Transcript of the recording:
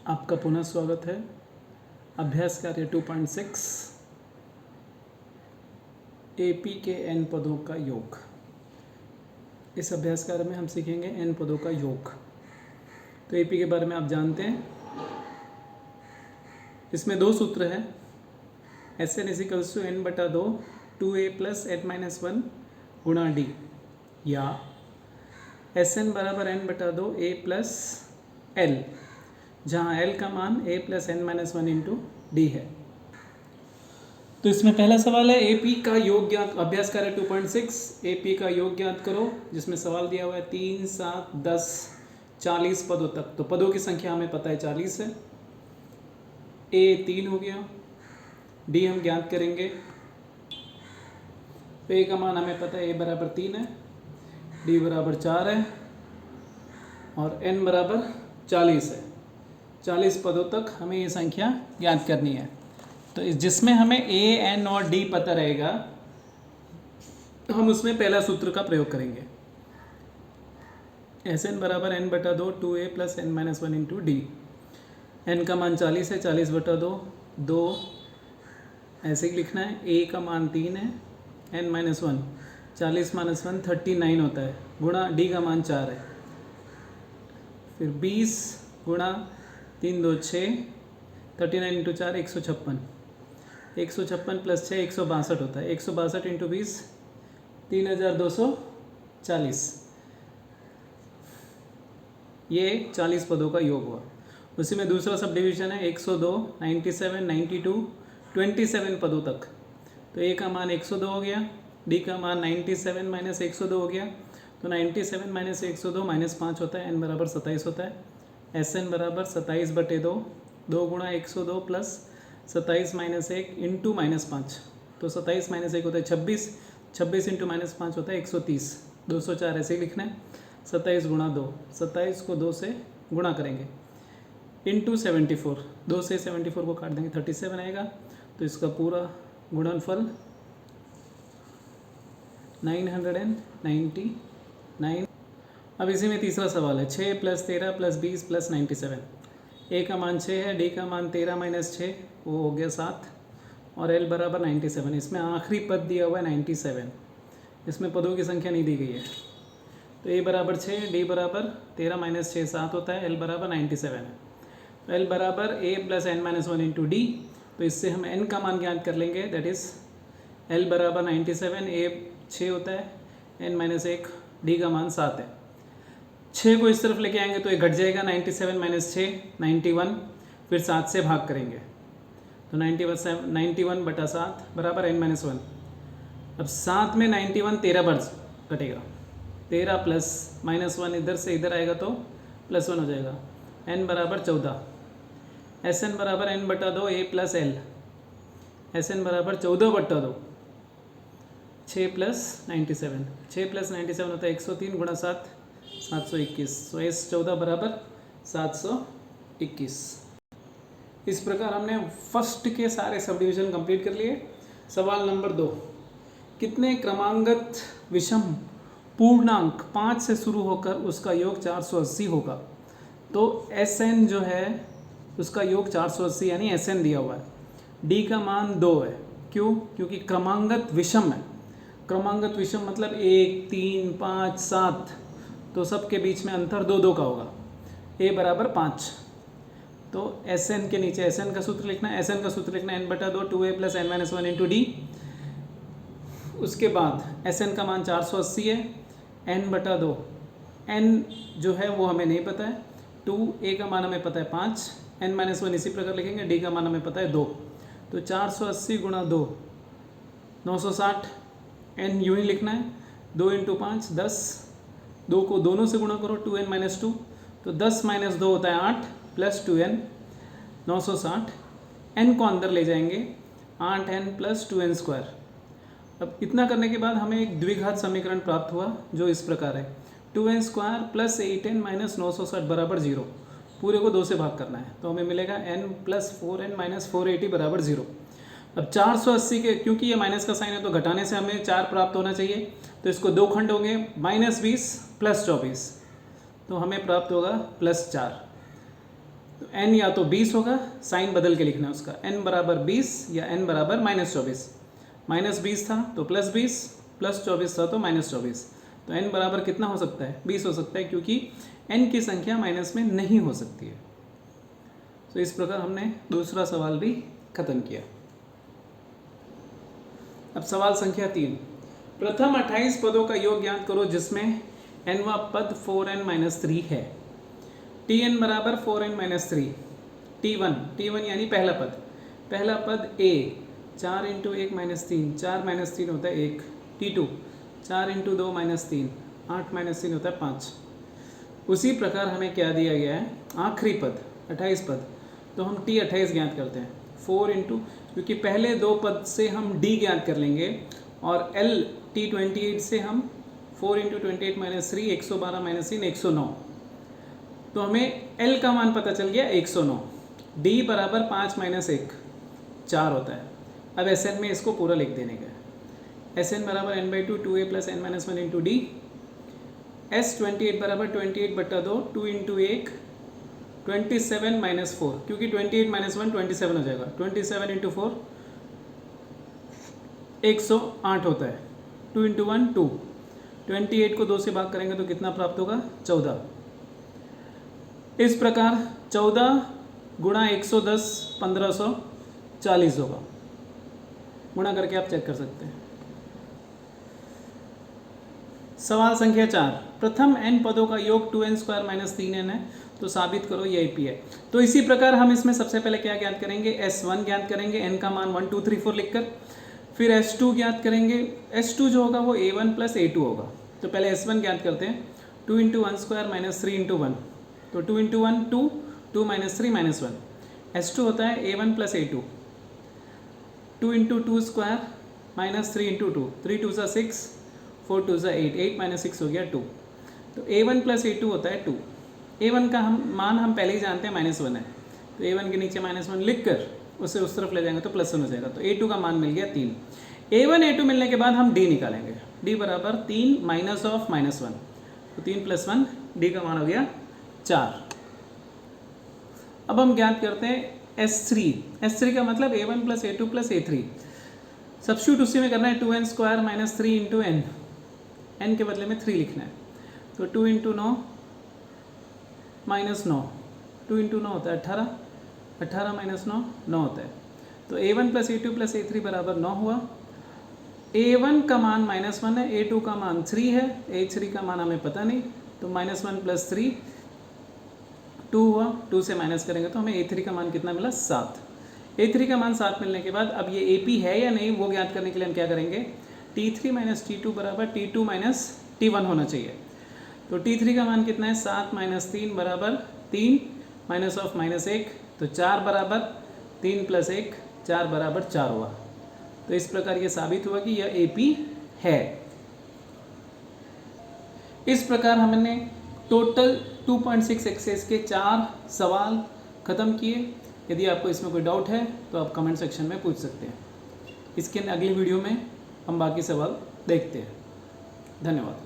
आपका पुनः स्वागत है। अभ्यास कार्य 2.6 एपी के एन पदों का योग। इस अभ्यास कार्य में हम सीखेंगे एन पदों का योग। तो एपी के बारे में आप जानते हैं। इसमें दो सूत्र हैं, S N equals to N बटा दो 2a plus N minus one गुणा डी, या एस एन बराबर एन बटा दो ए प्लस एल, जहाँ एल का मान a plus N minus one into D है। तो इसमें पहला सवाल है एपी का योग ज्ञात। अभ्यास कार्य 2.6 एपी का योग ज्ञात करो, जिसमें सवाल दिया हुआ है 3, 7, 10, 40 पदों तक। तो पदों की संख्या हमें पता है 40 है। ए 3 हो गया, डी हम ज्ञात करेंगे। तो ए का मान हमें पता है a बराबर 3 है, डी बराबर 4 है और n बराबर 40 है। 40 पदों तक हमें ये संख्या ज्ञात करनी है। तो जिसमें हमें a, n और d पता रहेगा, हम उसमें पहला सूत्र का प्रयोग करेंगे। एस एन बराबर एन बटा दो 2a plus N minus one into D. N का मान 40 है, 40 बटा दो ऐसे ही लिखना है। a का मान 3 है, n minus one 40 minus one 39 होता है, गुणा d का मान 4 है। फिर 20 गुणा 3 2 6, 39 इंटू 4 156, 156 प्लस 6 162 होता है। 162 इंटू 20 3240। ये 40 पदों का योग हुआ। उसी में दूसरा सब डिवीजन है 102, 97, 92, 27 पदों तक। तो a का मान 102 हो गया, d का मान 97 माइनस 102 हो गया। तो 97 माइनस 102 माइनस 5 होता है, n बराबर 27 होता है। एस एन बराबर 27 बटे 2, 2 गुणा 102 प्लस 27 माइनस 1 इंटू माइनस 5। तो 27 माइनस 1 होता है 26, 26 इंटू माइनस 5 होता है 130। 204 ऐसे ही लिखना है। 27 गुणा 2, 27 को 2 से गुणा करेंगे इंटू 74, 2 से 74 को काट देंगे 37 आएगा। तो इसका पूरा गुणनफल 999। अब इसी में तीसरा सवाल है 6 प्लस 13 प्लस 20 प्लस 97। ए का मान 6 है, डी का मान 13 माइनस 6 वो हो गया 7 और एल बराबर 97। इसमें आखिरी पद दिया हुआ है 97, इसमें पदों की संख्या नहीं दी गई है। तो ए बराबर 6, डी बराबर 13 माइनस 6 7 होता है, एल बराबर 97 है। तो एल बराबर A plus N minus one into D. तो इससे हम एन का मान ज्ञात कर लेंगे, दैट इज़ एल बराबर 97, ए 6 होता है, एन माइनस 1, डी का मान 7 है। 6 को इस तरफ लेके आएंगे तो ये घट जाएगा, 97 माइनस 6 91, फिर 7 से भाग करेंगे तो 91 बटा 7 बराबर n माइनस वन। अब 7 में 91 13 बार कटेगा, 13 प्लस माइनस वन इधर से इधर आएगा तो प्लस 1 हो जाएगा। n बराबर 14, एस एन बराबर n बटा 2 a plus L. S N बराबर 14 बटा 2 6 प्लस 97, 6 प्लस 97 होता है 103 गुणा 7 721। सो एस 14 बराबर 721। इस प्रकार हमने फर्स्ट के सारे सब डिवीजन कंप्लीट कर लिए। सवाल नंबर 2, कितने क्रमांगत विषम पूर्णांक 5 से शुरू होकर उसका योग 480 होगा। तो एस एन जो है उसका योग 480 यानी एस एन दिया हुआ है। डी का मान 2 है, क्यों? क्योंकि क्रमांगत विषम है। क्रमांगत विषम मतलब 1, 3, 5, 7, तो सबके बीच में अंतर 2 2 का होगा। a बराबर 5। तो एस एन के नीचे एस एन का सूत्र लिखना है। एस एन का सूत्र लिखना है n बटा 2 2a plus N minus one into D. उसके बाद एस एन का मान 480 है, n बटा 2, n जो है वो हमें नहीं पता है 2, a का मान हमें पता है 5, n माइनस वन इसी प्रकार लिखेंगे, d का मान हमें पता है 2। तो 480 गुणा 2 960, n यूँ ही लिखना है, 2 इंटू 5 10, 2 को दोनों से गुणा करो 2n माइनस 2, तो 10 माइनस 2 होता है 8 प्लस 2n 960। n को अंदर ले जाएंगे, 8n प्लस 2n स्क्वायर। अब इतना करने के बाद हमें एक द्विघात समीकरण प्राप्त हुआ जो इस प्रकार है 2n square plus 8n minus 960 बराबर 0। पूरे को 2 से भाग करना है तो हमें मिलेगा n प्लस 4n माइनस 480 बराबर 0। अब 480 के, क्योंकि ये माइनस का साइन है तो घटाने से हमें 4 प्राप्त होना चाहिए, तो इसको 2 खंड होंगे, -20 प्लस 24, तो हमें प्राप्त होगा +4। तो n या तो 20 होगा, साइन बदल के लिखना है उसका, n बराबर 20 या n बराबर -24। -20 था तो +20, +24 था तो -24। तो n बराबर कितना हो सकता है? 20 हो सकता है, क्योंकि n की संख्या माइनस में नहीं हो सकती है। तो इस प्रकार हमने दूसरा सवाल भी खत्म किया। अब सवाल संख्या 3, प्रथम 28 पदों का योग ज्ञात करो जिसमें nवां पद 4n-3 है। tn बराबर 4n-3, t1 यानी पहला पद a 4 × 1 - 3, 4 - 3 होता है 1, t2 4 × 2 - 3, 8 - 3 होता है 5। उसी प्रकार हमें क्या दिया गया है? आखिरी पद 28 पद, तो हम t28 ज्ञात करते हैं। 4 × क्योंकि पहले दो पद से हम d ज्ञात कर लेंगे और l t28 से हम 4 × 28 - 3 112 - 3 109, तो हमें l का मान पता चल गया 109। d बराबर 5 - 1 4 होता है। अब Sn में इसको पूरा लिख देने का। Sn बराबर n/2 2a + n - 1 × d। S28 बराबर 28/2 2 × 1 27 - 4, क्योंकि 28 - 1 27 हो जाएगा। 27 × 4 108 होता है। 2 × 1 2, 28 को 2 से भाग करेंगे तो कितना प्राप्त होगा? 14। इस प्रकार 14 गुणा 110 1540 होगा। गुणा करके आप चेक कर सकते हैं। सवाल संख्या 4, प्रथम n पदों का योग 2n² - 3n है, तो साबित करो ये AP है। तो इसी प्रकार हम इसमें सबसे पहले क्या ज्ञात करेंगे? S1 ज्ञात करेंगे, n का मान 1 2 3 4 लिखकर। फिर S2 ज्ञात करेंगे। S2 जो होगा वो A1 + A2 होगा। तो पहले S1 ज्ञात करते हैं। 2 × 1² - 3 × 1, तो 2 × 1 2, 2 - 3 - 1। S2 होता है A1 + A2। 2 × 2² - 3 × 2, 3 2 6, 4 2 8, 8 - 6 हो गया 2। तो A1 + A2 होता है 2। A1 का मान हम पहले ही जानते हैं -1 है, तो A1 के नीचे -1 लिख कर उसे उस तरफ ले जाएंगे तो +1 हो जाएगा। तो A2 का मान मिल गया 3। A1 A2 मिलने के बाद हम D निकालेंगे। D बराबर 3 - -1, तो 3 + 1, D का मान हो गया 4। अब हम ज्ञात करते हैं S3। S3 का मतलब A1 + A2 + A3। सब्स्टिट्यूट उसी में करना है। 2n² - 3 × n, n के बदले में 3 लिखना है। तो 2 × 9 - 9, 2 × 9 होता है 18, 18 - 9 9 होता है। तो A1 + A2 + A3 बराबर 9 हुआ। A1 का मान -1 है, A2 का मान 3 है, A3 का मान हमें पता नहीं, तो -1 + 3 2 हुआ। 2 से माइनस करेंगे तो हमें A3 का मान कितना मिला? 7। A3 का मान 7 मिलने के बाद अब ये AP है या नहीं वो ज्ञात करने के लिए हम क्या करेंगे? T3 - T2 बराबर T2 - T1 होना चाहिए। तो T3 का मान कितना है? 7 - 3 बराबर 3, -1, तो 4 बराबर 3 + 1, 4 बराबर 4 हुआ। तो इस प्रकार ये साबित हुआ कि यह AP है। इस प्रकार हमने टोटल 2.6 एक्सेस के 4 सवाल ख़त्म किए। यदि आपको इसमें कोई डाउट है तो आप कमेंट सेक्शन में पूछ सकते हैं। इसके अगली वीडियो में हम बाकी सवाल देखते हैं। धन्यवाद।